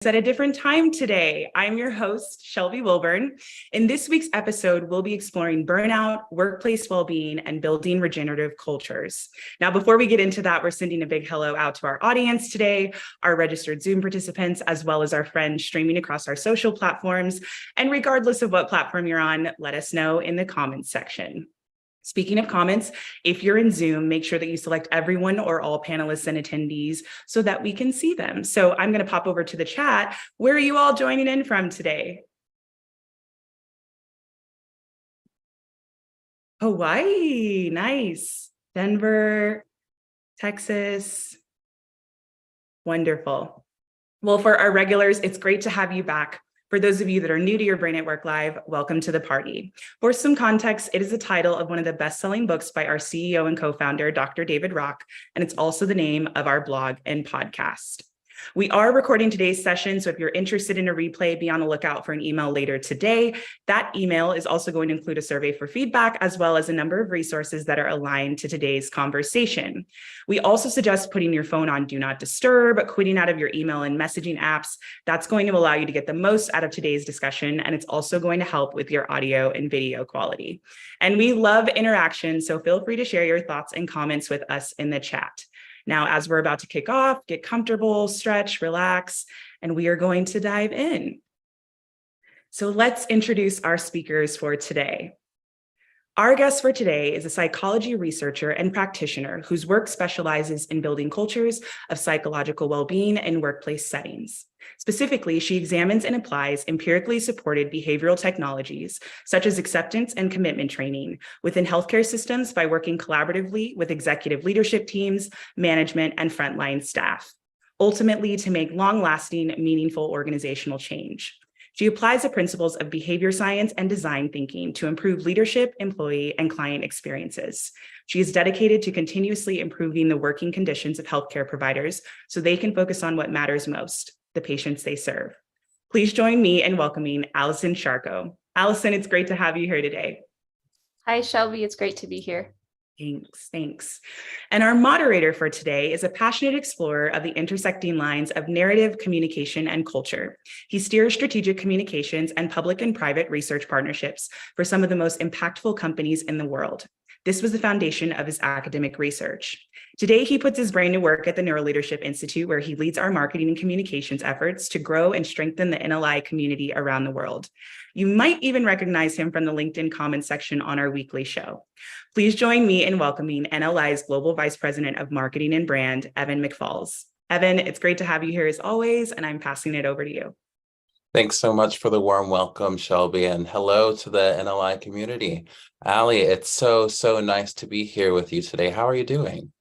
At a different time today. I'm your host, Shelby Wilburn. In this week's episode, we'll be exploring burnout, workplace well-being, and building regenerative cultures. Now, before we get into that, we're sending a big hello out to our audience today, our registered Zoom participants, as well as our friends streaming across our social platforms. And regardless of what platform you're on, let us know in the comments section. Speaking of comments, if you're in Zoom, make sure that you select everyone or all panelists and attendees so that we can see them. So I'm going to pop over to the chat. Where are you all joining in from today? Hawaii, nice. Denver, Texas. Wonderful. Well, for our regulars, it's great to have you back. For those of you that are new to your Brain at Work Live, welcome to the party. For some context, it is the title of one of the best-selling books by our CEO and co-founder, Dr. David Rock, and it's also the name of our blog and podcast. We are recording today's session, so if you're interested in a replay, be on the lookout for an email later today. That email is also going to include a survey for feedback, as well as a number of resources that are aligned to today's conversation. We also suggest putting your phone on Do Not Disturb, quitting out of your email and messaging apps. That's going to allow you to get the most out of today's discussion, and it's also going to help with your audio and video quality. And we love interaction, so feel free to share your thoughts and comments with us in the chat. Now, as we're about to kick off, get comfortable, stretch, relax, and we are going to dive in. So let's introduce our speakers for today. Our guest for today is a psychology researcher and practitioner whose work specializes in building cultures of psychological well-being in workplace settings. Specifically, she examines and applies empirically supported behavioral technologies, such as acceptance and commitment training, within healthcare systems by working collaboratively with executive leadership teams, management, and frontline staff, ultimately to make long-lasting, meaningful organizational change. She applies the principles of behavior science and design thinking to improve leadership, employee, and client experiences. She is dedicated to continuously improving the working conditions of healthcare providers so they can focus on what matters most, the patients they serve. Please join me in welcoming Allison Sharko. Allison, it's great to have you here today. Hi, Shelby. It's great to be here. Thanks. And our moderator for today is a passionate explorer of the intersecting lines of narrative, communication, and culture. He steers strategic communications and public and private research partnerships for some of the most impactful companies in the world. This was the foundation of his academic research. Today, he puts his brain to work at the Neuroleadership Institute, where he leads our marketing and communications efforts to grow and strengthen the NLI community around the world. You might even recognize him from the LinkedIn comments section on our weekly show. Please join me in welcoming NLI's Global Vice President of Marketing and Brand, Evan McFalls. Evan, it's great to have you here as always, and I'm passing it over to you. Thanks so much for the warm welcome, Shelby, and hello to the NLI community. Allie, it's so nice to be here with you today. How are you doing?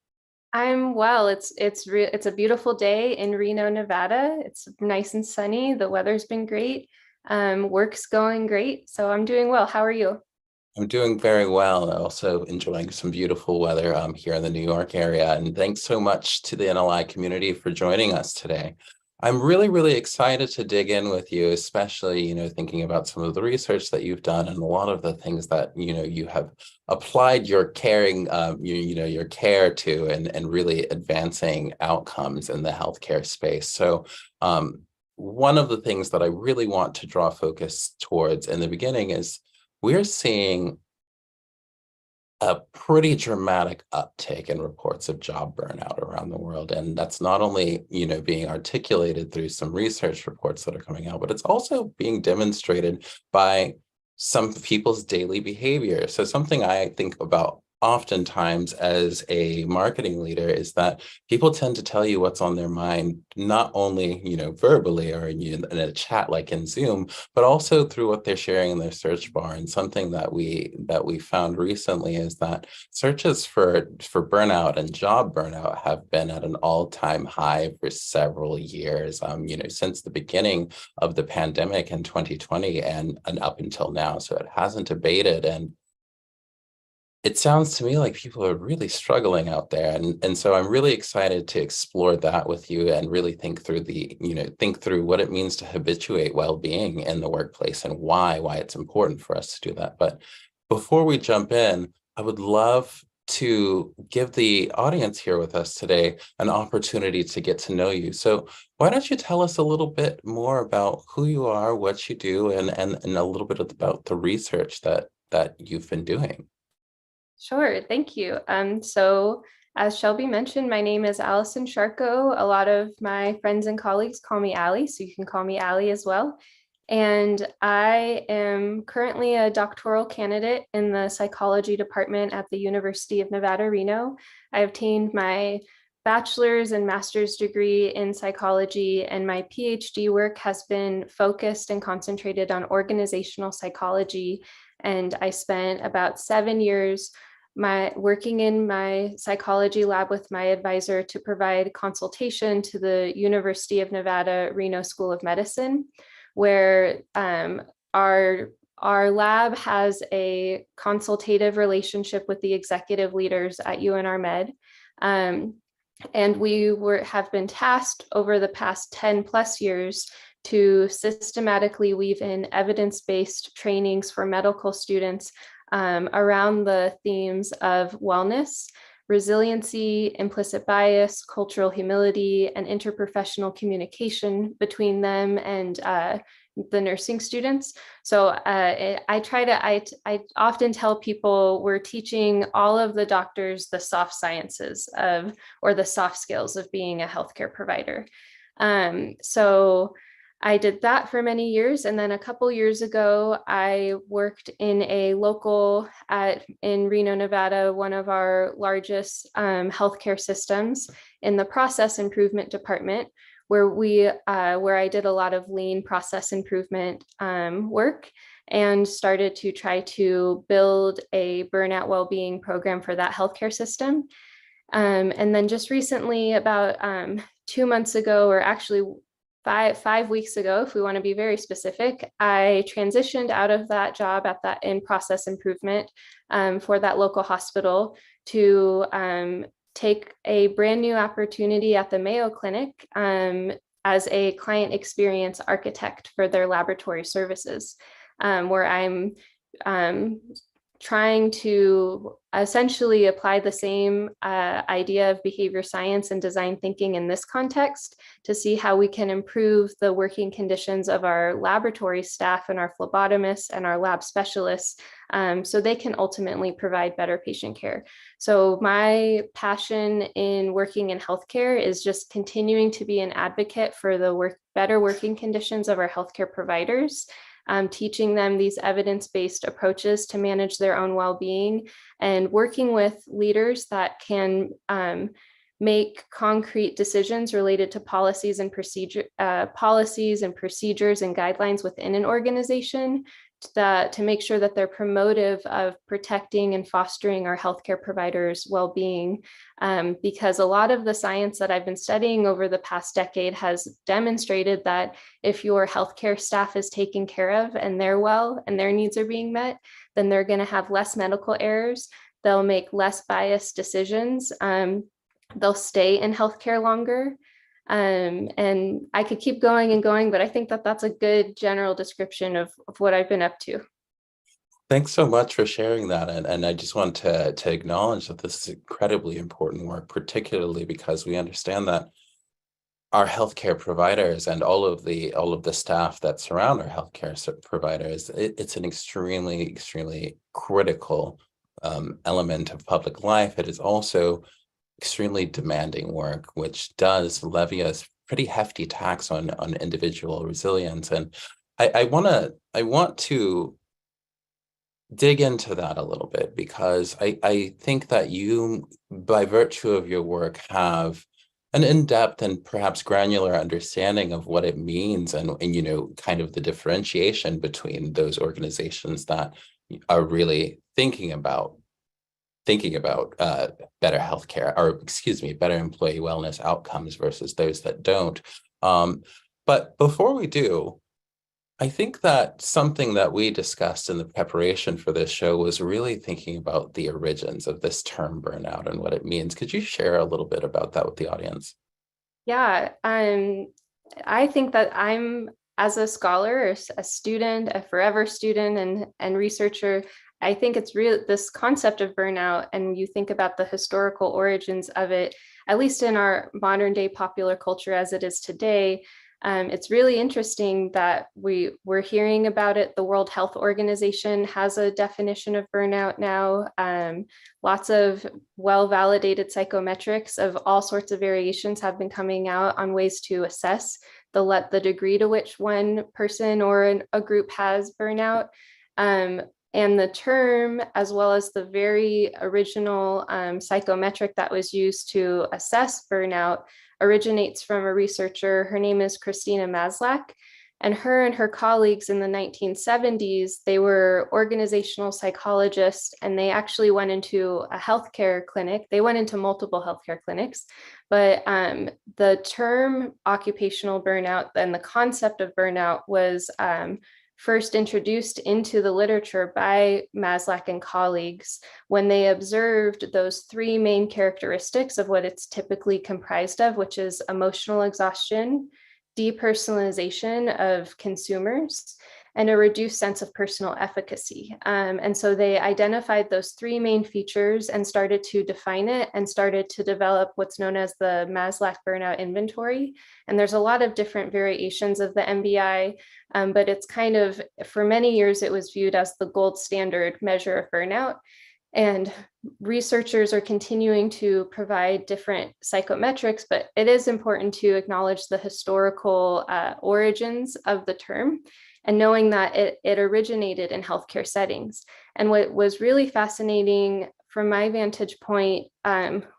I'm well. It's a beautiful day in Reno, Nevada. It's nice and sunny. The weather's been great. Work's going great. So I'm doing well. How are you? I'm doing very well. Also enjoying some beautiful weather here in the New York area. And thanks so much to the NLI community for joining us today. I'm really excited to dig in with you, especially, thinking about some of the research that you've done and a lot of the things that, you have applied your caring, your care to and really advancing outcomes in the healthcare space. So one of the things that I really want to draw focus towards in the beginning is we're seeing a pretty dramatic uptick in reports of job burnout around the world. And that's not only, being articulated through some research reports that are coming out, but it's also being demonstrated by some people's daily behavior. So something I think about oftentimes as a marketing leader is that people tend to tell you what's on their mind, not only, verbally or in a chat like in Zoom, but also through what they're sharing in their search bar. And something that we found recently is that searches for burnout and job burnout have been at an all-time high for several years, since the beginning of the pandemic in 2020 and up until now. So it hasn't abated. And it sounds to me like people are really struggling out there. And so I'm really excited to explore that with you and really think through what it means to habituate well-being in the workplace and why it's important for us to do that. But before we jump in, I would love to give the audience here with us today an opportunity to get to know you. So why don't you tell us a little bit more about who you are, what you do, and a little bit about the research that you've been doing. Sure, thank you. So as Shelby mentioned, my name is Allison Sharko. A lot of my friends and colleagues call me Allie, so you can call me Allie as well. And I am currently a doctoral candidate in the psychology department at the University of Nevada, Reno. I obtained my bachelor's and master's degree in psychology, and my PhD work has been focused and concentrated on organizational psychology. And I spent about 7 years working in my psychology lab with my advisor to provide consultation to the University of Nevada, Reno School of Medicine, where our lab has a consultative relationship with the executive leaders at UNR Med. And we have been tasked over the past 10 plus years to systematically weave in evidence-based trainings for medical students around the themes of wellness, resiliency, implicit bias, cultural humility, and interprofessional communication between them and the nursing students. So I often tell people we're teaching all of the doctors the soft sciences or the soft skills of being a healthcare provider. So I did that for many years. And then a couple years ago, I worked in a local in Reno, Nevada, one of our largest healthcare systems in the process improvement department, where I did a lot of lean process improvement work and started to try to build a burnout well-being program for that healthcare system. And then just recently, about 2 months ago, or actually 5 weeks ago, if we want to be very specific, I transitioned out of that job at that in-process improvement for that local hospital to take a brand new opportunity at the Mayo Clinic as a client experience architect for their laboratory services, where I'm trying to essentially apply the same idea of behavior science and design thinking in this context to see how we can improve the working conditions of our laboratory staff and our phlebotomists and our lab specialists so they can ultimately provide better patient care. So my passion in working in healthcare is just continuing to be an advocate for the better working conditions of our healthcare providers, teaching them these evidence-based approaches to manage their own well-being, and working with leaders that can make concrete decisions related to policies and procedures and guidelines within an organization to make sure that they're promotive of protecting and fostering our healthcare providers' well-being. Because a lot of the science that I've been studying over the past decade has demonstrated that if your healthcare staff is taken care of and they're well and their needs are being met, then they're going to have less medical errors. They'll make less biased decisions. They'll stay in healthcare longer. And I could keep going and going, but I think that that's a good general description of what I've been up to. Thanks so much for sharing that. And I just want to acknowledge that this is incredibly important work, particularly because we understand that our healthcare providers and all of the staff that surround our healthcare providers, it's an extremely critical element of public life. It is also extremely demanding work, which does levy a pretty hefty tax on individual resilience. And I want to dig into that a little bit, because I think that you, by virtue of your work, have an in-depth and perhaps granular understanding of what it means and you know, kind of the differentiation between those organizations that are really thinking about better healthcare, or excuse me, better employee wellness outcomes versus those that don't. But before we do, I think that something that we discussed in the preparation for this show was really thinking about the origins of this term burnout and what it means. Could you share a little bit about that with the audience? Yeah, I think that I'm, as a scholar, a student, a forever student and researcher, I think it's real, this concept of burnout, and you think about the historical origins of it, at least in our modern day popular culture as it is today. It's really interesting that we're hearing about it. The World Health Organization has a definition of burnout now. Lots of well-validated psychometrics of all sorts of variations have been coming out on ways to assess the degree to which one person or a group has burnout. And the term, as well as the very original psychometric that was used to assess burnout, originates from a researcher. Her name is Christina Maslach, and her colleagues in the 1970s, they were organizational psychologists, and they actually went into a healthcare clinic. They went into multiple healthcare clinics, but the term occupational burnout and the concept of burnout was first introduced into the literature by Maslach and colleagues when they observed those three main characteristics of what it's typically comprised of, which is emotional exhaustion, depersonalization of consumers, and a reduced sense of personal efficacy. And so they identified those three main features and started to define it and started to develop what's known as the Maslach Burnout Inventory. And there's a lot of different variations of the MBI, but it's kind of, for many years, it was viewed as the gold standard measure of burnout. And researchers are continuing to provide different psychometrics, but it is important to acknowledge the historical origins of the term and knowing that it originated in healthcare settings. And what was really fascinating from my vantage point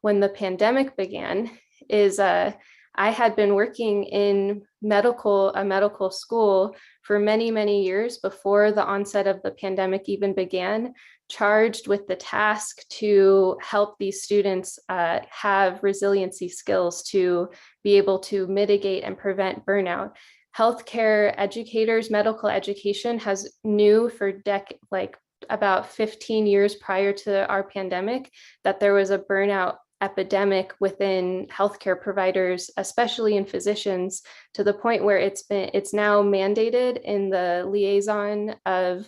when the pandemic began is I had been working in a medical school for many, many years before the onset of the pandemic even began, charged with the task to help these students have resiliency skills to be able to mitigate and prevent burnout. Healthcare educators, medical education knew for about 15 years prior to our pandemic that there was a burnout epidemic within healthcare providers, especially in physicians, to the point where it's now mandated in the liaison of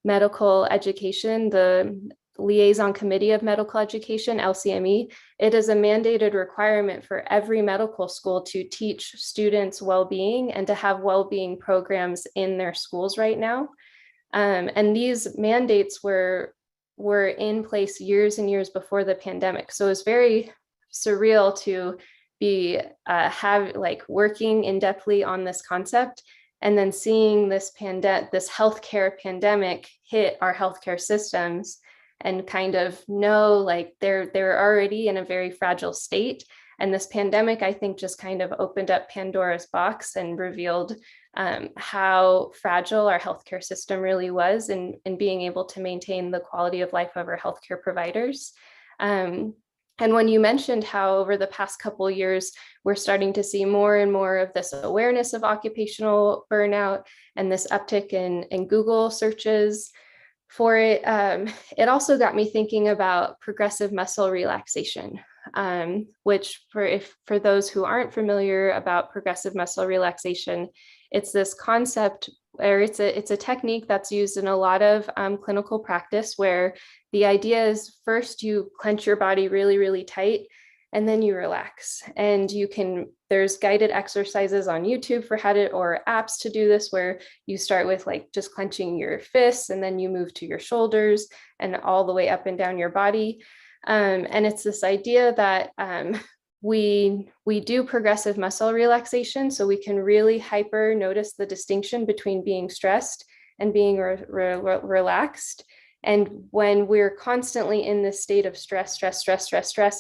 medical education, the Liaison Committee of Medical Education, LCME. It is a mandated requirement for every medical school to teach students well-being and to have well-being programs in their schools right now. And these mandates were in place years and years before the pandemic. So it's very surreal to be working in-depthly on this concept and then seeing this healthcare pandemic hit our healthcare systems and kind of know like they're already in a very fragile state. And this pandemic, I think, just kind of opened up Pandora's box and revealed how fragile our healthcare system really was in being able to maintain the quality of life of our healthcare providers. And when you mentioned how over the past couple of years, we're starting to see more and more of this awareness of occupational burnout and this uptick in Google searches for it, it also got me thinking about progressive muscle relaxation, which for those who aren't familiar about progressive muscle relaxation, it's this concept, or it's a technique that's used in a lot of clinical practice, where the idea is first you clench your body really, really tight, and then you relax. And there's guided exercises on YouTube or apps to do this, where you start with like just clenching your fists, and then you move to your shoulders and all the way up and down your body. And it's this idea that we do progressive muscle relaxation, so we can really hyper notice the distinction between being stressed and being relaxed. And when we're constantly in this state of stress,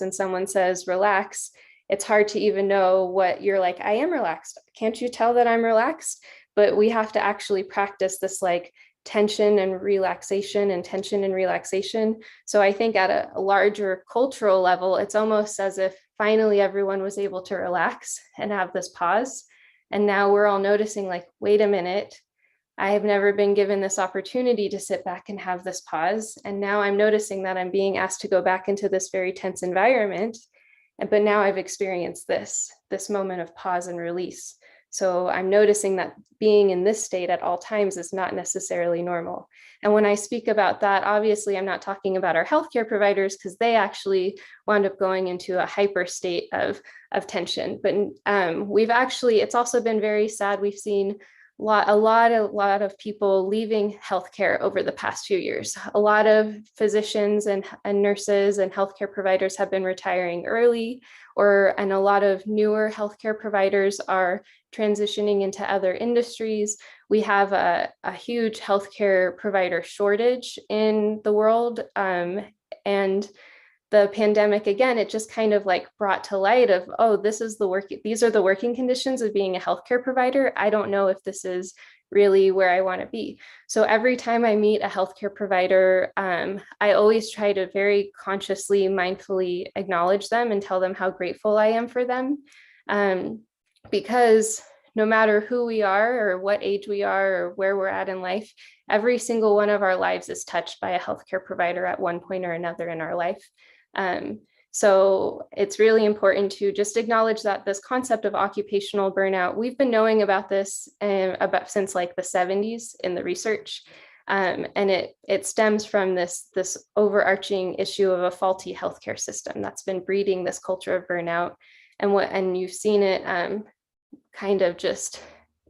and someone says, relax, it's hard to even know what you're like, I am relaxed. Can't you tell that I'm relaxed? But we have to actually practice this like tension and relaxation and tension and relaxation. So I think at a larger cultural level, it's almost as if finally everyone was able to relax and have this pause. And now we're all noticing like, wait a minute, I have never been given this opportunity to sit back and have this pause. And now I'm noticing that I'm being asked to go back into this very tense environment. But now I've experienced this moment of pause and release. So I'm noticing that being in this state at all times is not necessarily normal. And when I speak about that, obviously I'm not talking about our healthcare providers, because they actually wound up going into a hyper state of tension. But it's also been very sad. We've seen a lot of people leaving healthcare over the past few years. A lot of physicians and nurses and healthcare providers have been retiring early, and a lot of newer healthcare providers are transitioning into other industries. We have a huge healthcare provider shortage in the world, and the pandemic, again, it just kind of like brought to light of, oh, these are the working conditions of being a healthcare provider. I don't know if this is really where I want to be. So every time I meet a healthcare provider, I always try to very consciously, mindfully acknowledge them and tell them how grateful I am for them. Because no matter who we are or what age we are or where we're at in life, every single one of our lives is touched by a healthcare provider at one point or another in our life. So it's really important to just acknowledge that this concept of occupational burnout, we've been knowing about this since like the 70s in the research. And it stems from this overarching issue of a faulty healthcare system that's been breeding this culture of burnout. And you've seen it kind of just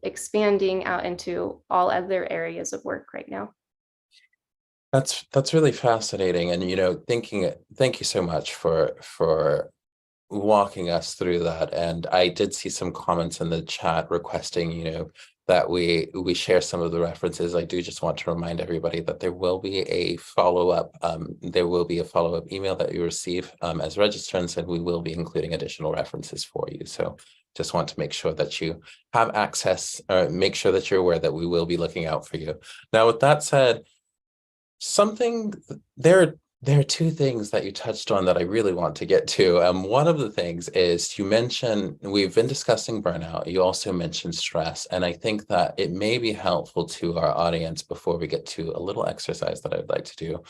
expanding out into all other areas of work right now. That's really fascinating. And, thank you so much for walking us through that. And I did see some comments in the chat requesting, that we share some of the references. I do just want to remind everybody that there will be a follow-up email that you receive as registrants, and we will be including additional references for you. So just want to make sure that you have access, or make sure that you're aware that we will be looking out for you. Now, with that said, there are two things that you touched on that I really want to get to. One of the things is we've been discussing burnout. You also mentioned stress. And I think that it may be helpful to our audience, before we get to a little exercise that I'd like to do,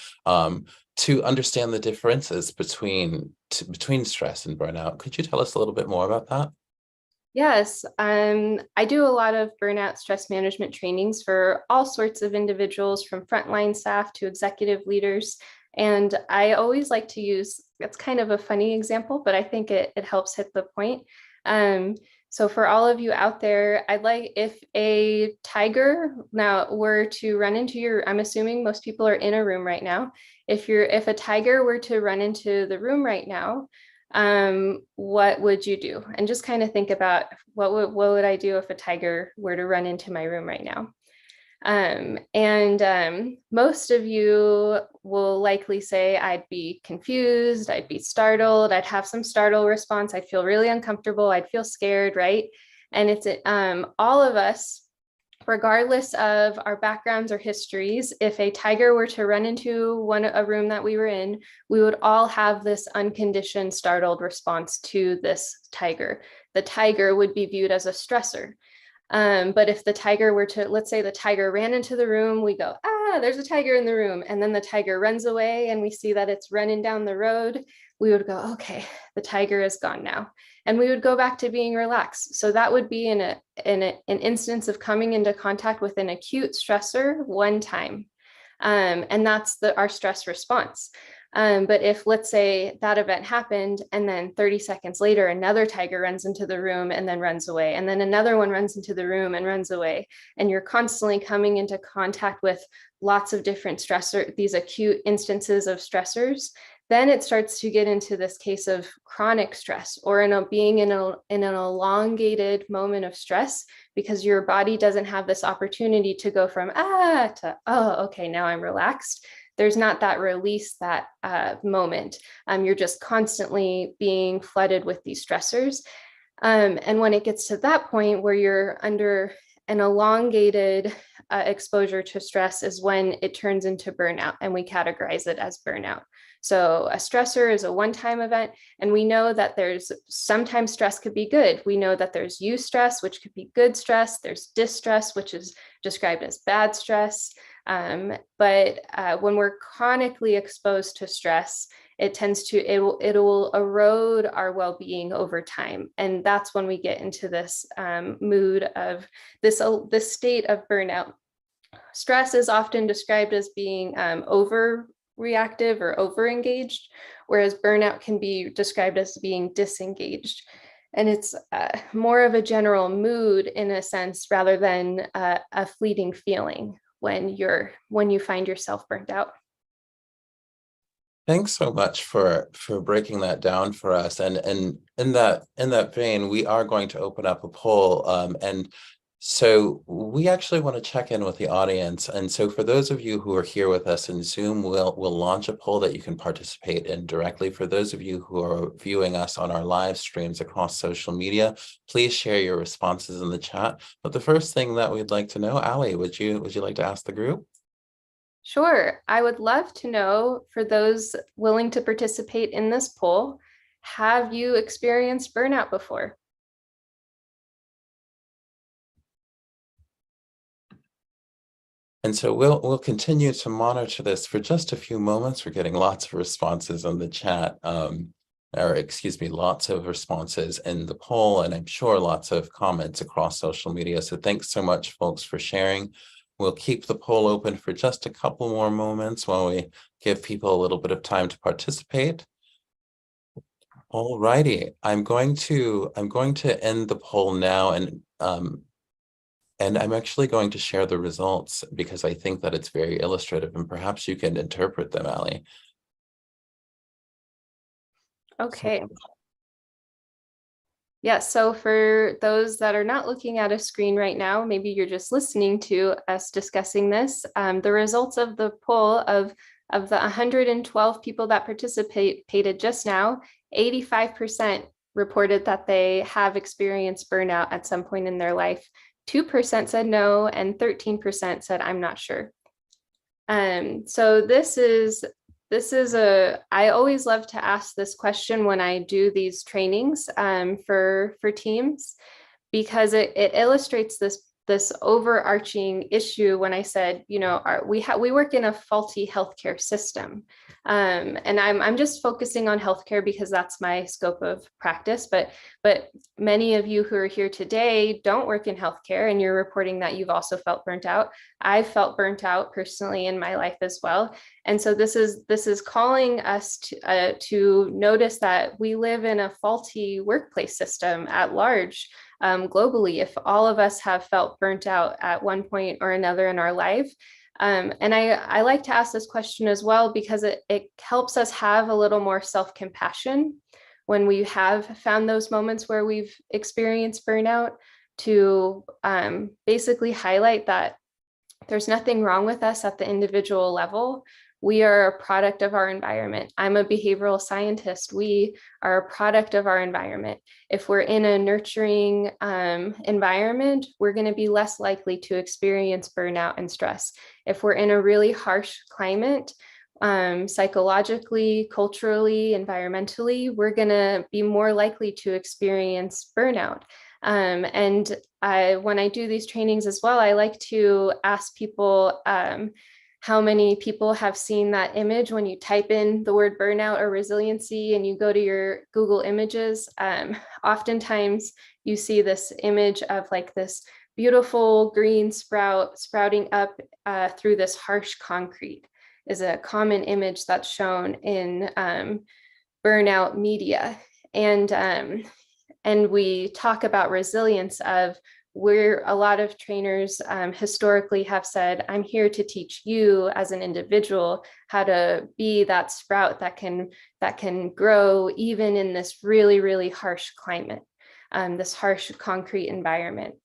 to understand the differences between stress and burnout. Could you tell us a little bit more about that? Yes, I do a lot of burnout stress management trainings for all sorts of individuals, from frontline staff to executive leaders. And I always like to use, it's kind of a funny example, but I think it helps hit the point. So for all of you out there, if a tiger now were to run into I'm assuming most people are in a room right now. If a tiger were to run into the room right now, what would you do? And just kind of think about what would I do if a tiger were to run into my room right now? Most of you will likely say, I'd be confused, I'd be startled, I'd have some startle response, I'd feel really uncomfortable, I'd feel scared, right? And it's all of us, regardless of our backgrounds or histories, if a tiger were to run into a room that we were in, we would all have this unconditioned startled response to this tiger. The tiger would be viewed as a stressor. But if the tiger were to, let's say the tiger ran into the room, we go, there's a tiger in the room. And then the tiger runs away and we see that it's running down the road. We would go, okay, the tiger is gone now. And we would go back to being relaxed. So that would be an instance of coming into contact with an acute stressor one time. And that's our stress response. But if, let's say, that event happened and then 30 seconds later, another tiger runs into the room and then runs away, and then another one runs into the room and runs away, and you're constantly coming into contact with lots of different these acute instances of stressors, then it starts to get into this case of chronic stress, or being in an elongated moment of stress, because your body doesn't have this opportunity to go from to, oh, okay, now I'm relaxed. There's not that release, that moment. You're just constantly being flooded with these stressors. And when it gets to that point where you're under an elongated exposure to stress, is when it turns into burnout, and we categorize it as burnout. So a stressor is a one-time event, and we know that sometimes stress could be good. We know that there's eustress, which could be good stress. There's distress, which is described as bad stress. But when we're chronically exposed to stress, it tends to, it will erode our well-being over time. And that's when we get into this mood of this state of burnout. Stress is often described as being overreactive or overengaged, whereas burnout can be described as being disengaged. And it's more of a general mood in a sense, rather than a fleeting feeling when you find yourself burnt out. Thanks so much for breaking that down for us. And in that vein, we are going to open up a poll. And so we actually want to check in with the audience. And so for those of you who are here with us in Zoom, we'll launch a poll that you can participate in directly. For those of you who are viewing us on our live streams across social media, please share your responses in the chat. But the first thing that we'd like to know, Ali, would you like to ask the group? Sure. I would love to know, for those willing to participate in this poll, have you experienced burnout before? And so we'll continue to monitor this for just a few moments. We're getting lots of responses on the chat, or excuse me, lots of responses in the poll, and I'm sure lots of comments across social media. So thanks so much, folks, for sharing. We'll keep the poll open for just a couple more moments while we give people a little bit of time to participate. All righty, I'm going to end the poll now, and I'm actually going to share the results because I think that it's very illustrative, and perhaps you can interpret them, Ali. Okay. Yeah, so for those that are not looking at a screen right now, maybe you're just listening to us discussing this, the results of the poll of the 112 people that participated just now, 85% reported that they have experienced burnout at some point in their life. 2% said no, and 13% said, I'm not sure. So this is I always love to ask this question when I do these trainings for teams, because it illustrates this overarching issue. When I said, you know, we work in a faulty healthcare system, and I'm just focusing on healthcare because that's my scope of practice. But many of you who are here today don't work in healthcare, and you're reporting that you've also felt burnt out. I've felt burnt out personally in my life as well. And so this is calling us to notice that we live in a faulty workplace system at large. Globally, if all of us have felt burnt out at one point or another in our life. And I like to ask this question as well, because it helps us have a little more self-compassion when we have found those moments where we've experienced burnout, to basically highlight that there's nothing wrong with us at the individual level. We are a product of our environment. I'm a behavioral scientist. We are a product of our environment. If we're in a nurturing environment, we're going to be less likely to experience burnout and stress. If we're in a really harsh climate, psychologically, culturally, environmentally, we're going to be more likely to experience burnout. And when I do these trainings as well, I like to ask people, how many people have seen that image when you type in the word burnout or resiliency and you go to your Google Images. Oftentimes you see this image of like this beautiful green sprouting up through this harsh concrete is a common image that's shown in burnout media. And we talk about resilience of where a lot of trainers historically have said, I'm here to teach you as an individual how to be that sprout that can grow even in this really, really harsh climate, this harsh concrete environment.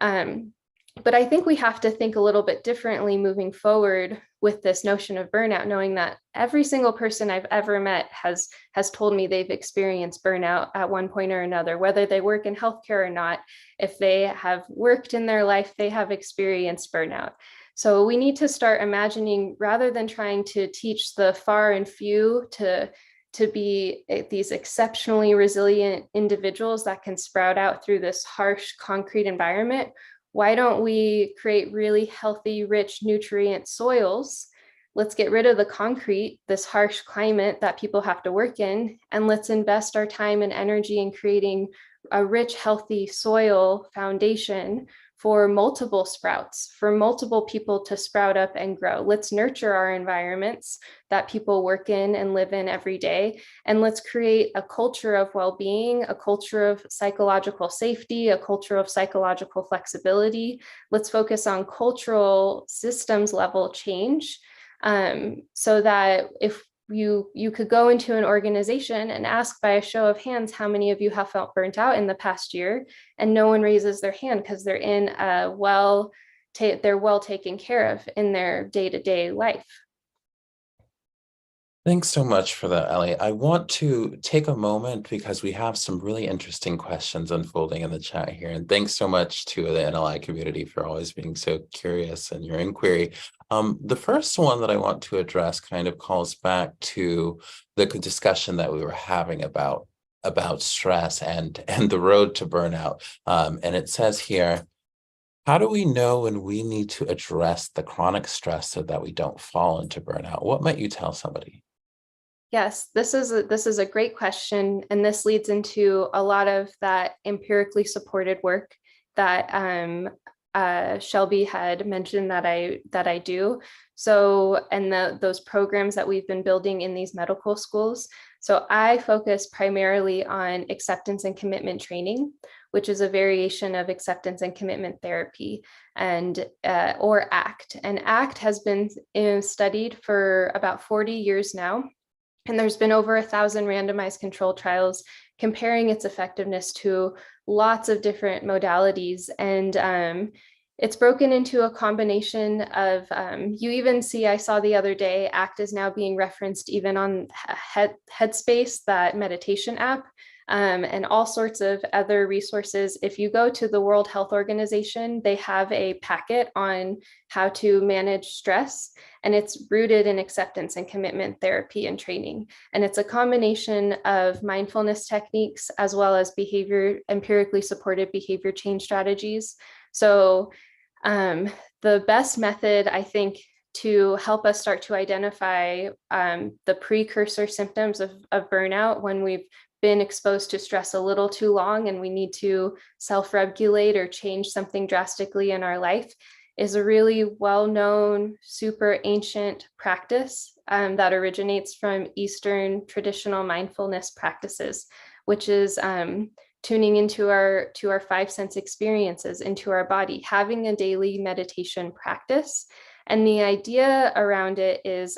But I think we have to think a little bit differently moving forward with this notion of burnout, knowing that every single person I've ever met has told me they've experienced burnout at one point or another, whether they work in healthcare or not. If they have worked in their life, they have experienced burnout. So we need to start imagining, rather than trying to teach the far and few to be these exceptionally resilient individuals that can sprout out through this harsh concrete environment, why don't we create really healthy, rich, nutrient soils let's get rid of the concrete, this harsh climate that people have to work in, and let's invest our time and energy in creating a rich, healthy soil foundation for multiple sprouts, for multiple people to sprout up and grow. Let's nurture our environments that people work in and live in every day. And let's create a culture of well-being, a culture of psychological safety, a culture of psychological flexibility. Let's focus on cultural systems level change, so that if you could go into an organization and ask by a show of hands how many of you have felt burnt out in the past year, and no one raises their hand because they're in a they're well taken care of in their day-to-day life. Thanks so much for that, Ellie. I want to take a moment because we have some really interesting questions unfolding in the chat here. And thanks so much to the NLI community for always being so curious in your inquiry. The first one that I want to address kind of calls back to the discussion that we were having about stress and the road to burnout. And it says here, how do we know when we need to address the chronic stress so that we don't fall into burnout? What might you tell somebody? Yes, this is a great question, and this leads into a lot of that empirically supported work that Shelby had mentioned that I do. So, and those programs that we've been building in these medical schools. So I focus primarily on acceptance and commitment training, which is a variation of acceptance and commitment therapy, and or ACT. And ACT has been studied for about 40 years now. And there's been over 1,000 randomized control trials comparing its effectiveness to lots of different modalities. And it's broken into a combination of, you even see, I saw the other day, ACT is now being referenced even on Headspace, that meditation app, and all sorts of other resources. If you go to the World Health Organization, they have a packet on how to manage stress, and it's rooted in acceptance and commitment therapy and training. And it's a combination of mindfulness techniques as well as empirically supported behavior change strategies. So the best method, I think, to help us start to identify the precursor symptoms of burnout when we've been exposed to stress a little too long and we need to self-regulate or change something drastically in our life, is a really well-known, super ancient practice that originates from Eastern traditional mindfulness practices, which is tuning into our five sense experiences, into our body, having a daily meditation practice. And the idea around it is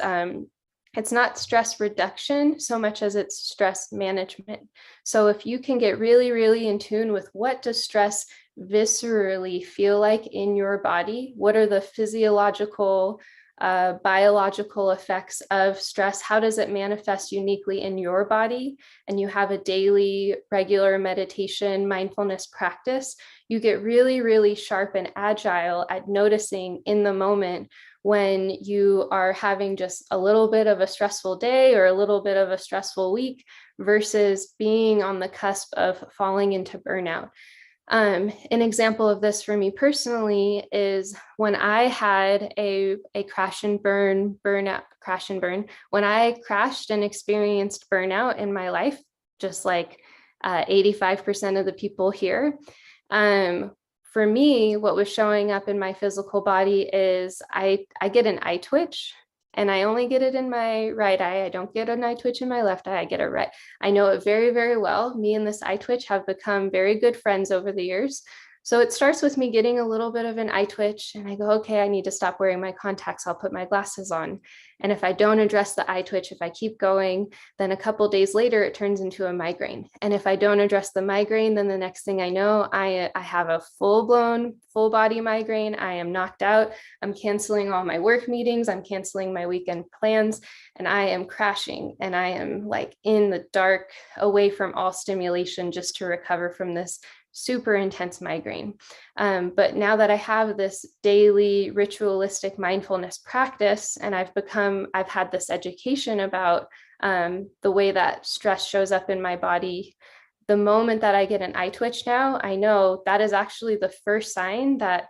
it's not stress reduction so much as it's stress management. So if you can get really, really in tune with what does stress viscerally feel like in your body, what are the physiological, biological effects of stress, how does it manifest uniquely in your body, and you have a daily regular meditation mindfulness practice, you get really, really sharp and agile at noticing in the moment when you are having just a little bit of a stressful day or a little bit of a stressful week versus being on the cusp of falling into burnout. An example of this for me personally is when I had a crash and burn, when I crashed and experienced burnout in my life, just like 85% of the people here. For me, what was showing up in my physical body is I get an eye twitch, and I only get it in my right eye. I don't get an eye twitch in my left eye. I get it right. I know it very, very well. Me and this eye twitch have become very good friends over the years. So it starts with me getting a little bit of an eye twitch, and I go, okay, I need to stop wearing my contacts. I'll put my glasses on. And if I don't address the eye twitch, if I keep going, then a couple days later, it turns into a migraine. And if I don't address the migraine, then the next thing I know, I have a full-blown, full-body migraine. I am knocked out. I'm canceling all my work meetings. I'm canceling my weekend plans, and I am crashing. And I am like in the dark, away from all stimulation, just to recover from this super intense migraine. But now that I have this daily ritualistic mindfulness practice, and I've had this education about the way that stress shows up in my body, the moment that I get an eye twitch now, I know that is actually the first sign that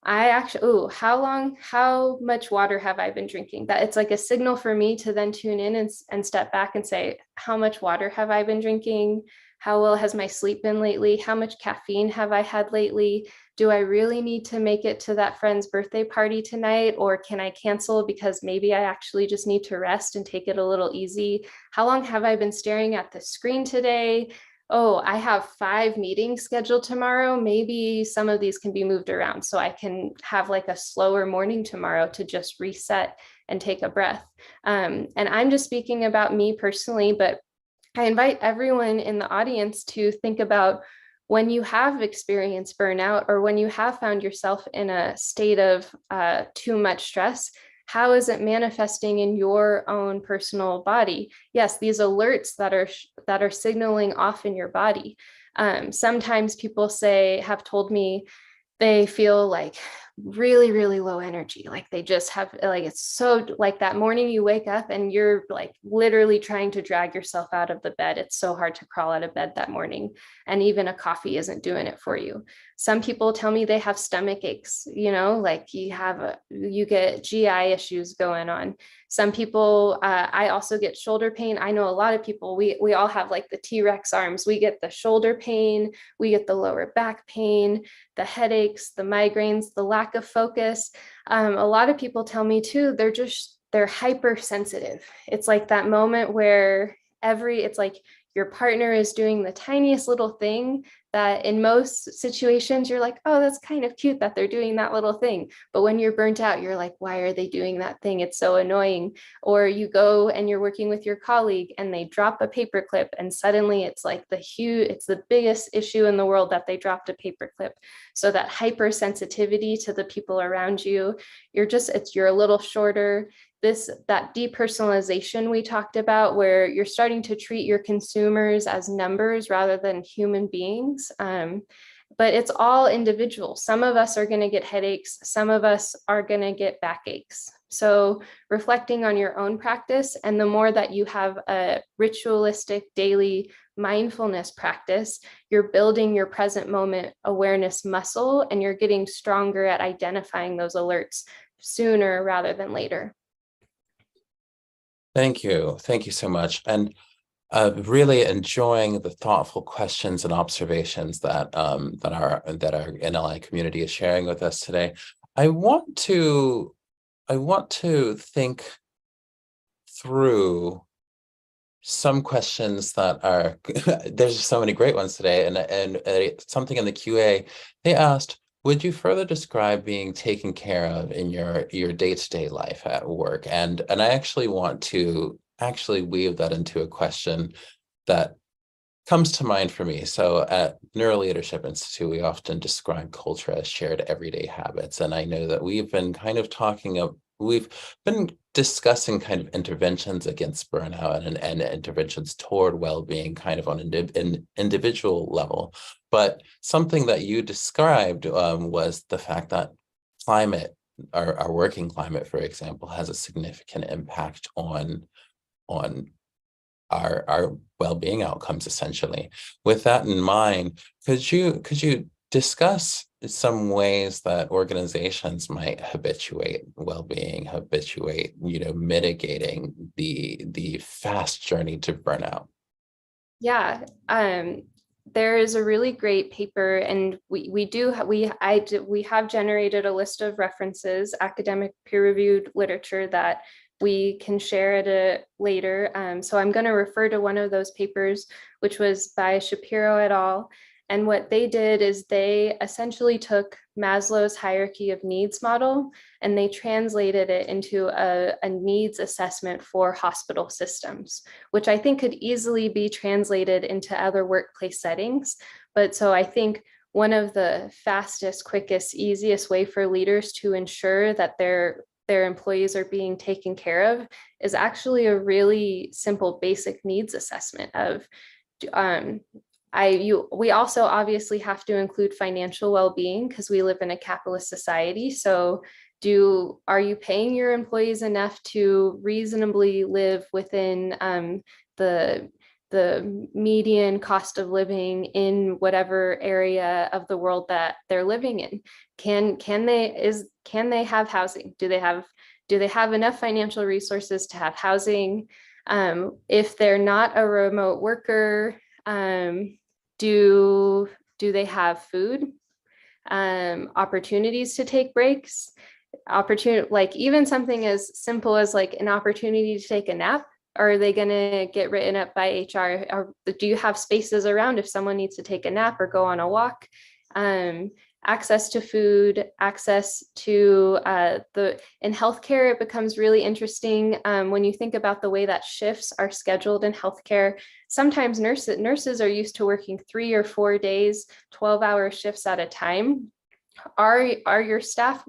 how much water have I been drinking? That it's like a signal for me to then tune in and step back and say, how much water have I been drinking? How well has my sleep been lately? How much caffeine have I had lately? Do I really need to make it to that friend's birthday party tonight? Or can I cancel because maybe I actually just need to rest and take it a little easy? How long have I been staring at the screen today? Oh, I have 5 meetings scheduled tomorrow. Maybe some of these can be moved around so I can have like a slower morning tomorrow to just reset and take a breath. And I'm just speaking about me personally, but I invite everyone in the audience to think about when you have experienced burnout or when you have found yourself in a state of too much stress. How is it manifesting in your own personal body? Yes, these alerts that are signaling off in your body. Sometimes people have told me they feel like really, really low energy. Like they just have, like, it's so like that morning you wake up and you're like literally trying to drag yourself out of the bed. It's so hard to crawl out of bed that morning. And even a coffee isn't doing it for you. Some people tell me they have stomach aches, like you get GI issues going on. Some people, I also get shoulder pain. I know a lot of people, we all have like the T-Rex arms. We get the shoulder pain, we get the lower back pain, the headaches, the migraines, the lack of focus. A lot of people tell me too, they're hypersensitive. It's like that moment where it's like your partner is doing the tiniest little thing that in most situations you're like, oh, that's kind of cute that they're doing that little thing. But when you're burnt out, you're like, why are they doing that thing? It's so annoying. Or you go and you're working with your colleague and they drop a paperclip and suddenly it's like it's the biggest issue in the world that they dropped a paperclip. So that hypersensitivity to the people around you, you're a little shorter. That depersonalization we talked about, where you're starting to treat your consumers as numbers rather than human beings. But it's all individual. Some of us are going to get headaches. Some of us are going to get backaches. So reflecting on your own practice, and the more that you have a ritualistic daily mindfulness practice, you're building your present moment awareness muscle, and you're getting stronger at identifying those alerts sooner rather than later. Thank you. Thank you so much. And really enjoying the thoughtful questions and observations that our NLI community is sharing with us today. I want to think through some questions that are there's so many great ones today, and something in the QA they asked, would you further describe being taken care of in your day-to-day life at work? And I actually want to weave that into a question that comes to mind for me. So at Neuroleadership Institute, we often describe culture as shared everyday habits. And I know that we've been discussing kind of interventions against burnout and interventions toward well-being kind of on an individual level. But something that you described was the fact that climate, our working climate, for example, has a significant impact on our well-being outcomes, essentially. With that in mind, could you discuss some ways that organizations might habituate well-being, mitigating the fast journey to burnout? Yeah, there is a really great paper, and we have generated a list of references, academic peer-reviewed literature that we can share at later. So I'm going to refer to one of those papers, which was by Shapiro et al. And what they did is they essentially took Maslow's hierarchy of needs model and they translated it into a needs assessment for hospital systems, which I think could easily be translated into other workplace settings. But so I think one of the fastest, quickest, easiest way for leaders to ensure that their employees are being taken care of is actually a really simple basic needs assessment of we also obviously have to include financial well-being because we live in a capitalist society. So are you paying your employees enough to reasonably live within the the median cost of living in whatever area of the world that they're living in. Can they have housing? Do they have enough financial resources to have housing? If they're not a remote worker, do they have food? Opportunities to take breaks? Like even something as simple as like an opportunity to take a nap. Are they going to get written up by HR? Or do you have spaces around if someone needs to take a nap or go on a walk? Access to food, access to in healthcare, it becomes really interesting when you think about the way that shifts are scheduled in healthcare. Sometimes nurses are used to working 3 or 4 days, 12-hour shifts at a time. Are your staff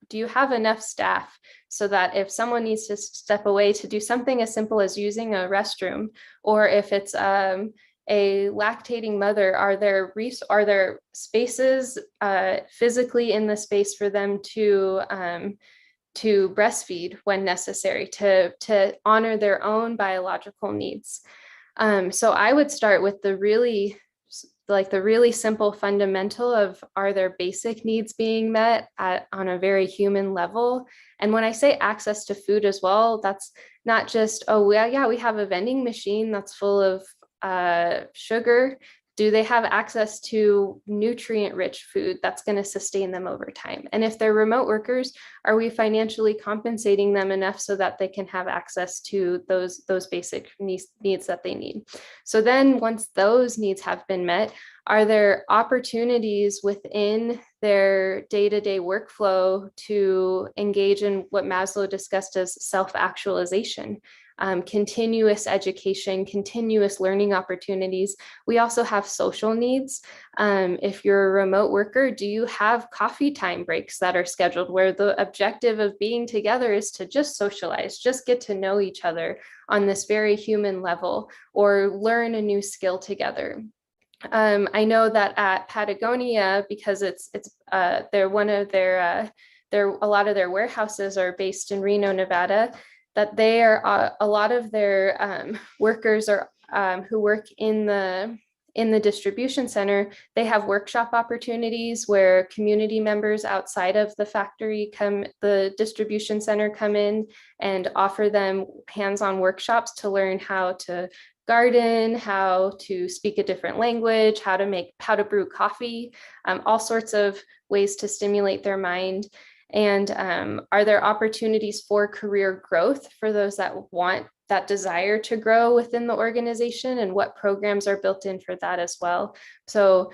do you have enough staff so that if someone needs to step away to do something as simple as using a restroom, or if it's a lactating mother, are there spaces physically in the space for them to breastfeed when necessary, to honor their own biological needs? So I would start with the really simple fundamental of, are their basic needs being met on a very human level? And when I say access to food as well, that's not just, oh, yeah, we have a vending machine that's full of sugar. Do they have access to nutrient-rich food that's going to sustain them over time? And if they're remote workers, are we financially compensating them enough so that they can have access to those basic needs that they need? So then once those needs have been met, are there opportunities within their day-to-day workflow to engage in what Maslow discussed as self-actualization? Continuous education, continuous learning opportunities. We also have social needs. If you're a remote worker, do you have coffee time breaks that are scheduled where the objective of being together is to just socialize, just get to know each other on this very human level, or learn a new skill together? I know that at Patagonia, because they're one of a lot of their warehouses are based in Reno, Nevada, that they are a lot of their workers are who work in the distribution center. They have workshop opportunities where community members outside of the distribution center come in and offer them hands-on workshops to learn how to garden, how to speak a different language, how to brew coffee, all sorts of ways to stimulate their mind. And are there opportunities for career growth for those that want that desire to grow within the organization, and what programs are built in for that as well? So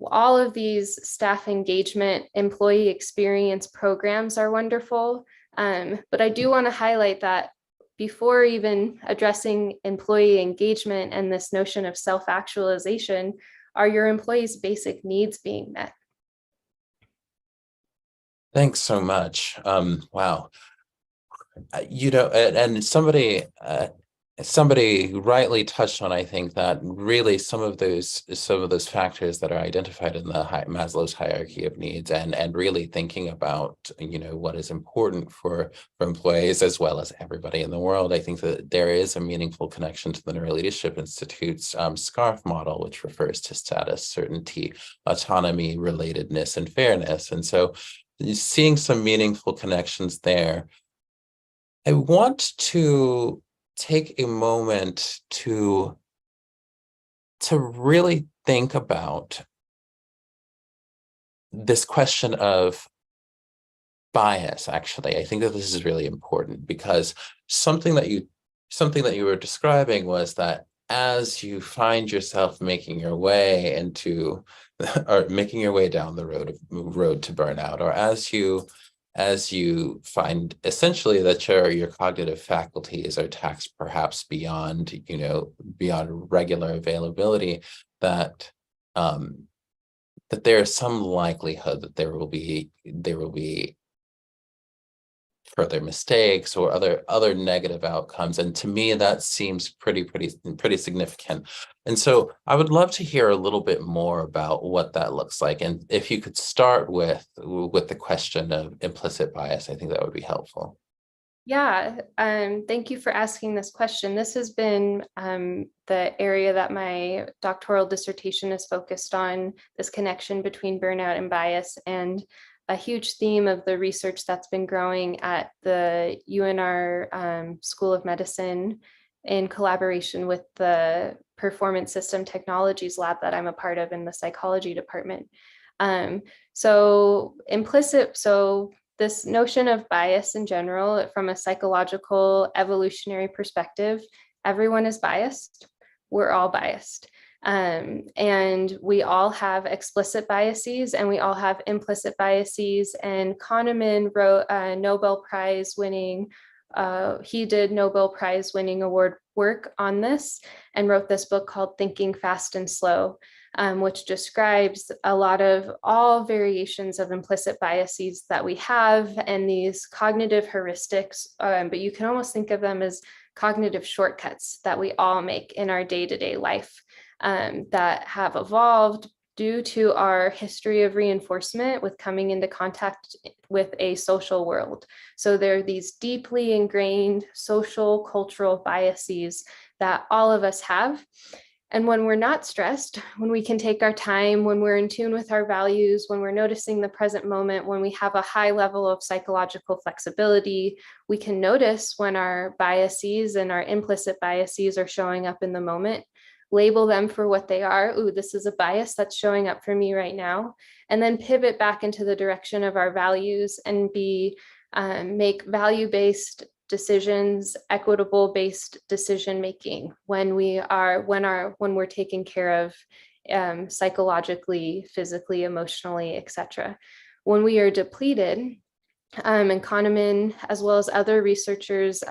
all of these staff engagement, employee experience programs are wonderful. But I do want to highlight that before even addressing employee engagement and this notion of self-actualization, are your employees' basic needs being met? Thanks so much. Wow. And somebody rightly touched on, I think, that really some of those factors that are identified in the Maslow's hierarchy of needs, and really thinking about, what is important for employees as well as everybody in the world. I think that there is a meaningful connection to the Neuroleadership Institute's SCARF model, which refers to status, certainty, autonomy, relatedness, and fairness. And so seeing some meaningful connections there, I want to take a moment to really think about this question of bias. Actually, I think that this is really important, because something that you were describing was that as you find yourself making your way or making your way down the road to burnout, or as you find essentially that your cognitive faculties are taxed perhaps beyond regular availability, that there is some likelihood that there will be further mistakes or other negative outcomes. And to me, that seems pretty significant. And so I would love to hear a little bit more about what that looks like. And if you could start with the question of implicit bias, I think that would be helpful. Yeah, thank you for asking this question. This has been the area that my doctoral dissertation is focused on, this connection between burnout and bias, and a huge theme of the research that's been growing at the UNR School of Medicine in collaboration with the Performance System Technologies lab that I'm a part of in the psychology department. So this notion of bias in general, from a psychological evolutionary perspective, everyone is biased. We're all biased. And we all have explicit biases and we all have implicit biases. And Kahneman wrote a Nobel Prize winning, he did Nobel Prize winning award work on this and wrote this book called Thinking Fast and Slow, which describes a lot of all variations of implicit biases that we have and these cognitive heuristics, but you can almost think of them as cognitive shortcuts that we all make in our day-to-day life that have evolved due to our history of reinforcement with coming into contact with a social world. So there are these deeply ingrained social, cultural biases that all of us have. And when we're not stressed, when we can take our time, when we're in tune with our values, when we're noticing the present moment, when we have a high level of psychological flexibility, we can notice when our biases and our implicit biases are showing up in the moment, label them for what they are. Ooh, this is a bias that's showing up for me right now. And then pivot back into the direction of our values and make value-based decisions, equitable based decision making when we're taking care of psychologically, physically, emotionally, etc. When we are depleted, and Kahneman, as well as other researchers,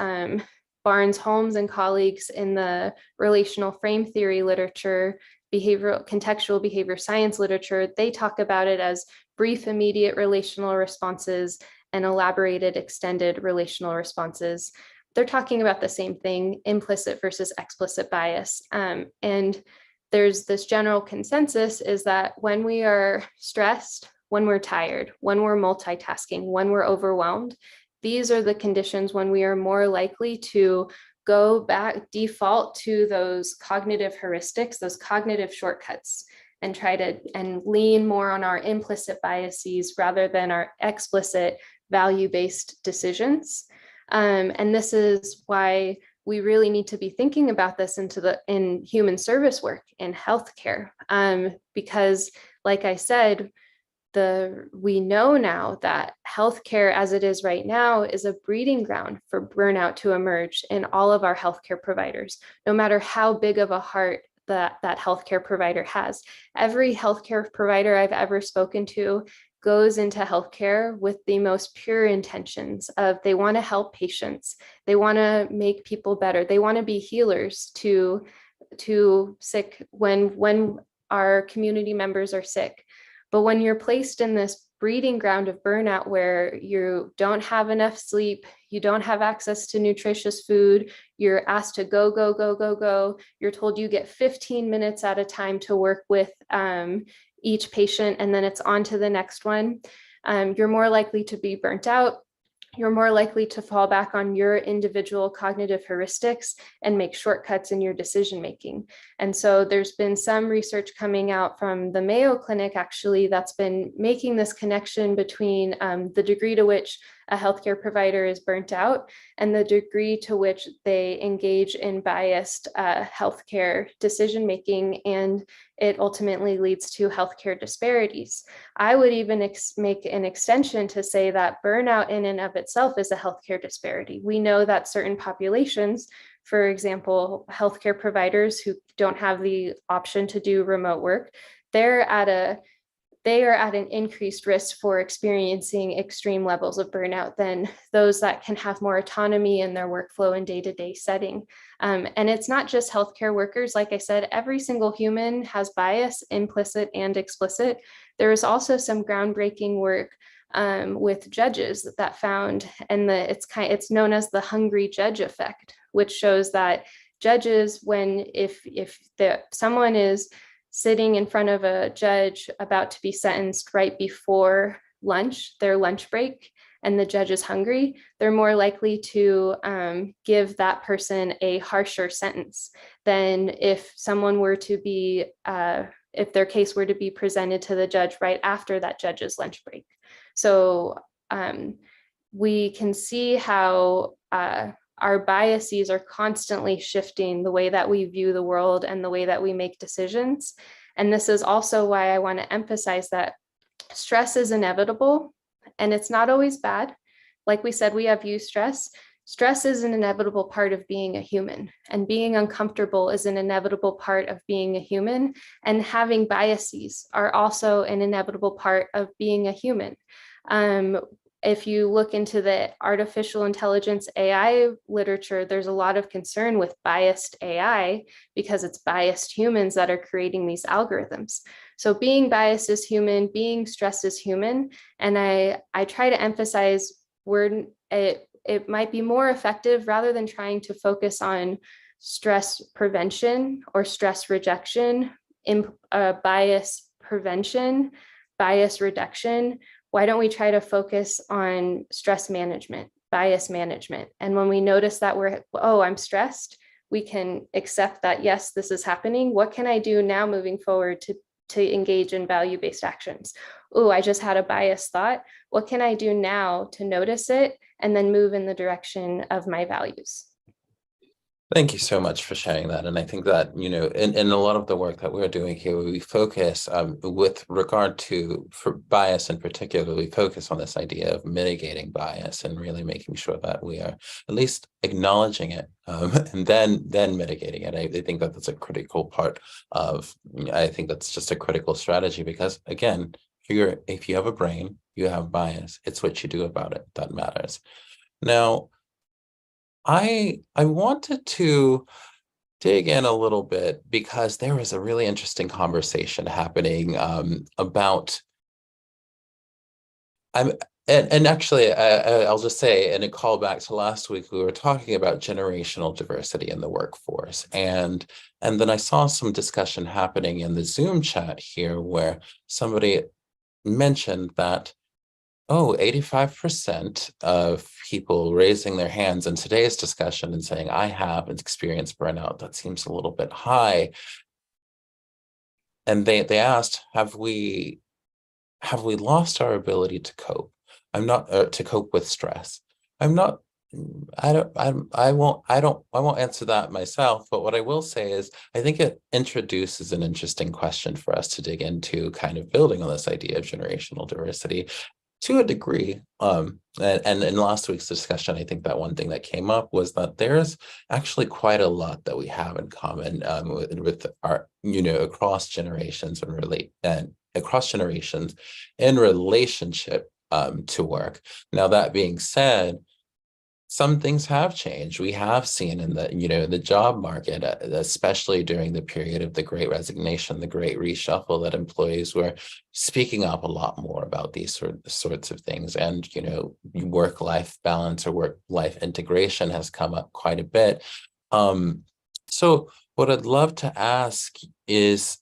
Barnes Holmes and colleagues in the relational frame theory literature, contextual behavior science literature, they talk about it as brief, immediate relational responses and elaborated extended relational responses. They're talking about the same thing, implicit versus explicit bias. And there's this general consensus is that when we are stressed, when we're tired, when we're multitasking, when we're overwhelmed, these are the conditions when we are more likely to go back, default to those cognitive heuristics, those cognitive shortcuts, and and lean more on our implicit biases rather than our explicit value-based decisions. And this is why we really need to be thinking about this in human service work in healthcare, because like I said, we know now that healthcare as it is right now is a breeding ground for burnout to emerge in all of our healthcare providers, no matter how big of a heart that healthcare provider has. Every healthcare provider I've ever spoken to goes into healthcare with the most pure intentions of they want to help patients, they want to make people better, they want to be healers to sick when our community members are sick. But when you're placed in this breeding ground of burnout where you don't have enough sleep, you don't have access to nutritious food, you're asked to go, you're told you get 15 minutes at a time to work with each patient, and then it's on to the next one, you're more likely to be burnt out. You're more likely to fall back on your individual cognitive heuristics and make shortcuts in your decision making. And so there's been some research coming out from the Mayo Clinic, actually, that's been making this connection between the degree to which a healthcare provider is burnt out and the degree to which they engage in biased healthcare decision making, and it ultimately leads to healthcare disparities. I would even make an extension to say that burnout in and of itself is a healthcare disparity. We know that certain populations, for example, healthcare providers who don't have the option to do remote work, they are at an increased risk for experiencing extreme levels of burnout than those that can have more autonomy in their workflow and day-to-day setting. And it's not just healthcare workers. Like I said, every single human has bias, implicit and explicit. There is also some groundbreaking work with judges that found, and it's known as the hungry judge effect, which shows that judges, if someone is sitting in front of a judge about to be sentenced right before lunch, their lunch break, and the judge is hungry, they're more likely to give that person a harsher sentence than if someone were to be, if their case were to be presented to the judge right after that judge's lunch break. So we can see how our biases are constantly shifting the way that we view the world and the way that we make decisions. And this is also why I want to emphasize that stress is inevitable and it's not always bad. Like we said, we have eustress. Stress is an inevitable part of being a human, and being uncomfortable is an inevitable part of being a human, and having biases are also an inevitable part of being a human. If you look into the artificial intelligence AI literature, there's a lot of concern with biased AI because it's biased humans that are creating these algorithms. So being biased is human, being stressed is human. And I try to emphasize it might be more effective rather than trying to focus on stress prevention or stress rejection, bias prevention, bias reduction. Why don't we try to focus on stress management, bias management? And when we notice that I'm stressed, we can accept that, yes, this is happening. What can I do now moving forward to engage in value-based actions? Oh, I just had a biased thought. What can I do now to notice it and then move in the direction of my values? Thank you so much for sharing that. And I think that, in a lot of the work that we're doing here, we focus with regard to for bias in particular, we focus on this idea of mitigating bias and really making sure that we are at least acknowledging it and then mitigating it. I think that that's a critical part of, I think that's just a critical strategy because, again, if you have a brain, you have bias. It's what you do about it that matters. Now, I wanted to dig in a little bit because there was a really interesting conversation happening about and actually I'll just say, and a call back to last week, we were talking about generational diversity in the workforce, and then I saw some discussion happening in the Zoom chat here where somebody mentioned that 85% of people raising their hands in today's discussion and saying, I have experienced burnout. That seems a little bit high. And they asked, have we lost our ability to cope? To cope with stress. I won't answer that myself, but what I will say is I think it introduces an interesting question for us to dig into, kind of building on this idea of generational diversity. To a degree, and in last week's discussion, I think that one thing that came up was that there's actually quite a lot that we have in common with our, across generations across generations in relationship to work. Now, that being said, some things have changed. We have seen in the job market, especially during the period of the Great Resignation, the Great Reshuffle, that employees were speaking up a lot more about these sorts of things. And, work-life balance or work-life integration has come up quite a bit. So what I'd love to ask is,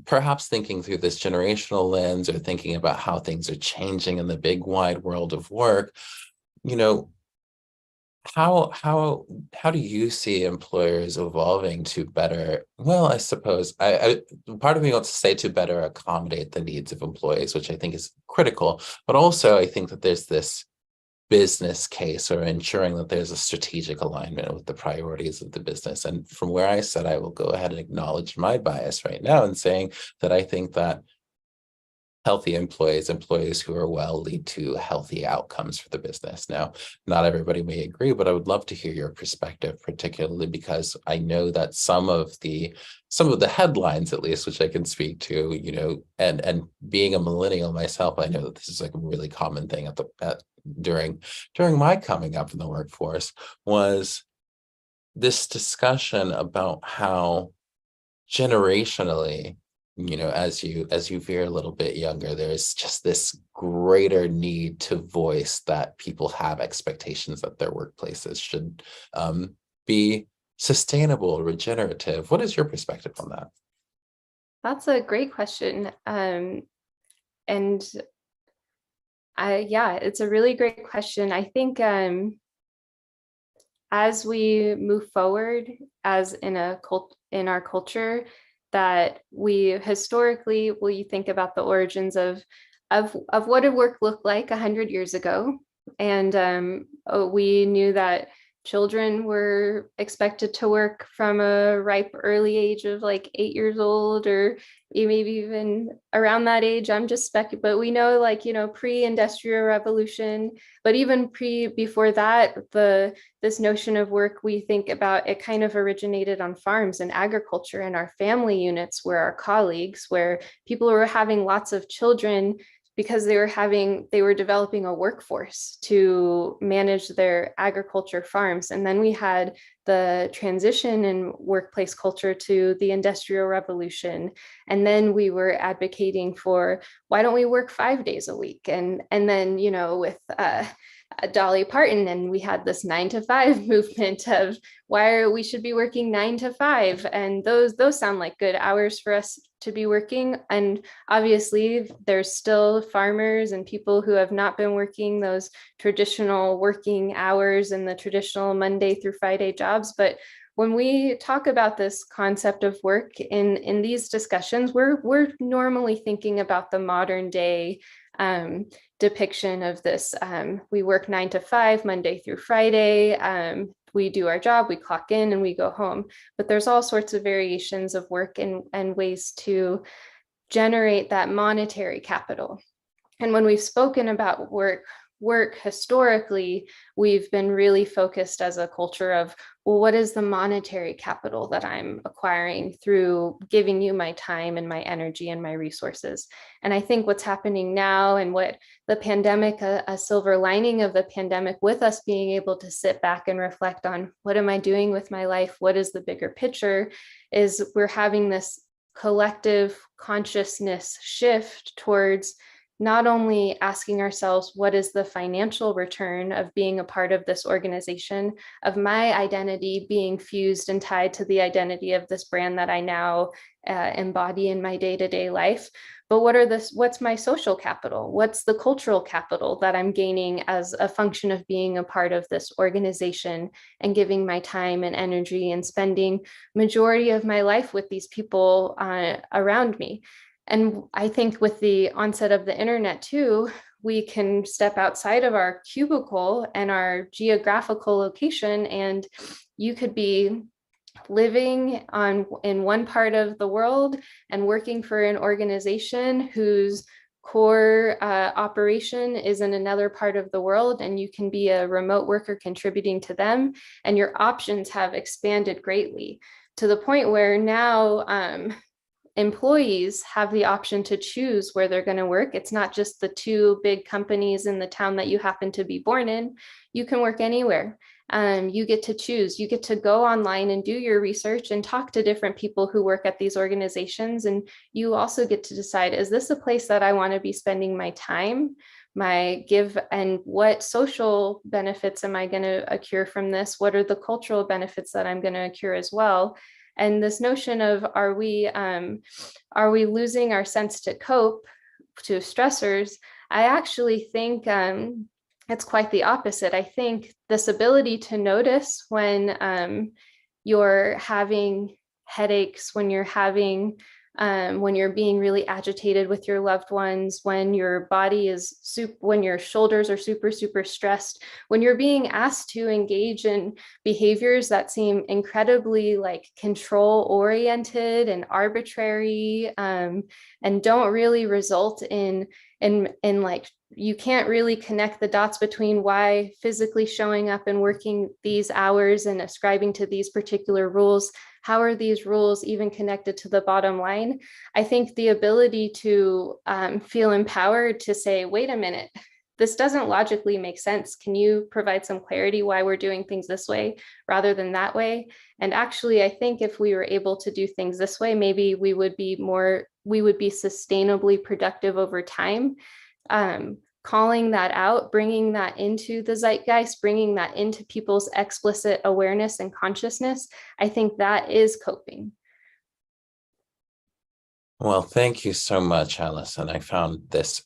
perhaps thinking through this generational lens or thinking about how things are changing in the big wide world of work, how do you see employers evolving to better, well, I suppose part of me wants to say to better accommodate the needs of employees, which I think is critical, but also I think that there's this business case or ensuring that there's a strategic alignment with the priorities of the business. And from where I said, I will go ahead and acknowledge my bias right now in saying that I think that healthy employees who are well, lead to healthy outcomes for the business. Now, not everybody may agree, but I would love to hear your perspective, particularly because I know that some of the headlines, at least, which I can speak to, and being a millennial myself, I know that this is like a really common thing during my coming up in the workforce, was this discussion about how generationally, as you veer a little bit younger, there's just this greater need to voice that people have expectations that their workplaces should be sustainable, regenerative. What is your perspective on that? That's a great question. And Yeah, it's a really great question. I think as we move forward as in our culture, that we historically, when you think about the origins of what did work look like 100 years ago, and we knew that children were expected to work from a ripe early age of like 8 years old, or maybe even around that age. I'm just speculating, but we know, like, you know, pre-industrial revolution, but even before that, this notion of work, we think about it kind of originated on farms and agriculture, and our family units were our colleagues, where people were having lots of children because they were developing a workforce to manage their agriculture farms. And then we had the transition in workplace culture to the Industrial Revolution. And then we were advocating for, why don't we work 5 days a week? And then, you know, with Dolly Parton, and we had this 9 to 5 movement of why we should be working 9 to 5. And those sound like good hours for us to be working. And obviously there's still farmers and people who have not been working those traditional working hours and the traditional Monday through Friday jobs. But when we talk about this concept of work in these discussions, we're normally thinking about the modern day depiction of this. We work 9 to 5, Monday through Friday. We do our job, we clock in, and we go home. But there's all sorts of variations of work and ways to generate that monetary capital. And when we've spoken about work historically, we've been really focused as a culture of, well, what is the monetary capital that I'm acquiring through giving you my time and my energy and my resources? And I think what's happening now, and what the pandemic, a silver lining of the pandemic, with us being able to sit back and reflect on, what am I doing with my life? What is the bigger picture? Is we're having this collective consciousness shift towards not only asking ourselves, what is the financial return of being a part of this organization, of my identity being fused and tied to the identity of this brand that I now embody in my day-to-day life, but what's my social capital? What's the cultural capital that I'm gaining as a function of being a part of this organization and giving my time and energy and spending majority of my life with these people around me? And I think with the onset of the internet too, we can step outside of our cubicle and our geographical location, and you could be living in one part of the world and working for an organization whose core operation is in another part of the world, and you can be a remote worker contributing to them, and your options have expanded greatly to the point where now employees have the option to choose where they're going to work. It's not just the 2 big companies in the town that you happen to be born in. You can work anywhere. You get to choose. You get to go online and do your research and talk to different people who work at these organizations. And you also get to decide, is this a place that I want to be spending my time, my give, and what social benefits am I going to accrue from this? What are the cultural benefits that I'm going to accrue as well? And this notion of, are we losing our sense to cope to stressors? I actually think it's quite the opposite. I think this ability to notice when you're having headaches, when you're being really agitated with your loved ones, when your body is when your shoulders are super stressed, when you're being asked to engage in behaviors that seem incredibly like control oriented and arbitrary, and don't really result in like, you can't really connect the dots between why physically showing up and working these hours and ascribing to these particular rules, how are these rules even connected to the bottom line? I think the ability to feel empowered to say, wait a minute, this doesn't logically make sense. Can you provide some clarity why we're doing things this way rather than that way? And actually, I think if we were able to do things this way, maybe we would be sustainably productive over time. Calling that out, bringing that into the zeitgeist, bringing that into people's explicit awareness and consciousness, I think that is coping. Well, thank you so much, Allison. I found this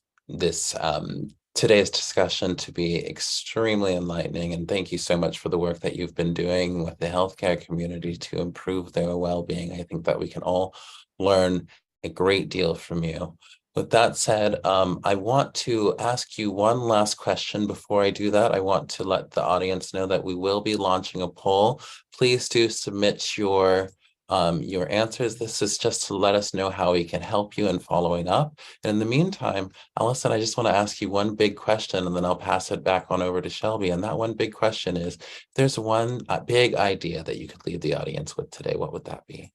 today's discussion to be extremely enlightening. And thank you so much for the work that you've been doing with the healthcare community to improve their well-being. I think that we can all learn a great deal from you. With that said, I want to ask you one last question. Before I do that, I want to let the audience know that we will be launching a poll. Please do submit your answers. This is just to let us know how we can help you in following up. And in the meantime, Allison, I just want to ask you one big question, and then I'll pass it back on over to Shelby. And that one big question is, there's one big idea that you could leave the audience with today. What would that be?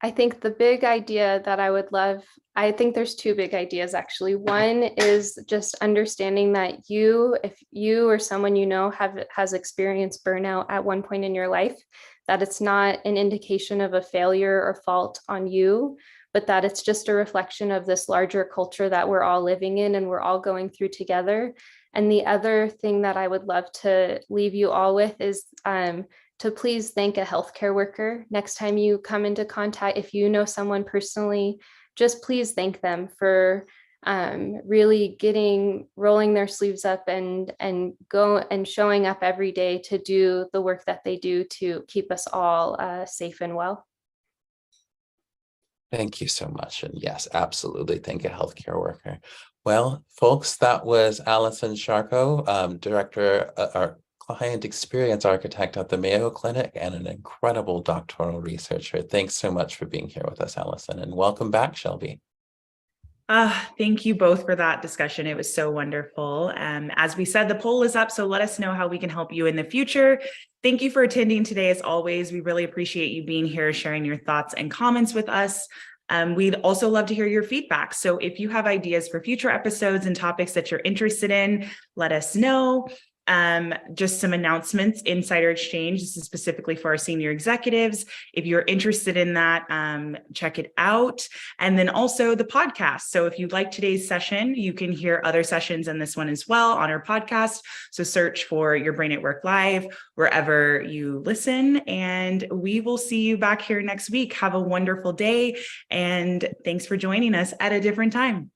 I think the big idea that I would love, I think there's two big ideas actually. One is just understanding that if you or someone you know has experienced burnout at one point in your life, that it's not an indication of a failure or fault on you, but that it's just a reflection of this larger culture that we're all living in and we're all going through together. And the other thing that I would love to leave you all with is to please thank a healthcare worker. Next time you come into contact, if you know someone personally, just please thank them for really rolling their sleeves up and showing up every day to do the work that they do to keep us all safe and well. Thank you so much. And yes, absolutely. Thank a healthcare worker. Well, folks, that was Allison Sharko, Director or Client Experience Architect at the Mayo Clinic and an incredible doctoral researcher. Thanks so much for being here with us, Allison, and welcome back, Shelby. Thank you both for that discussion. It was so wonderful. As we said, the poll is up, so let us know how we can help you in the future. Thank you for attending today. As always, we really appreciate you being here, sharing your thoughts and comments with us. We'd also love to hear your feedback. So if you have ideas for future episodes and topics that you're interested in, let us know. Just some announcements, Insider Exchange. This is specifically for our senior executives. If you're interested in that, check it out. And then also the podcast. So if you like today's session, you can hear other sessions in this one as well on our podcast. So search for Your Brain at Work Live wherever you listen, and we will see you back here next week. Have a wonderful day, and thanks for joining us at a different time.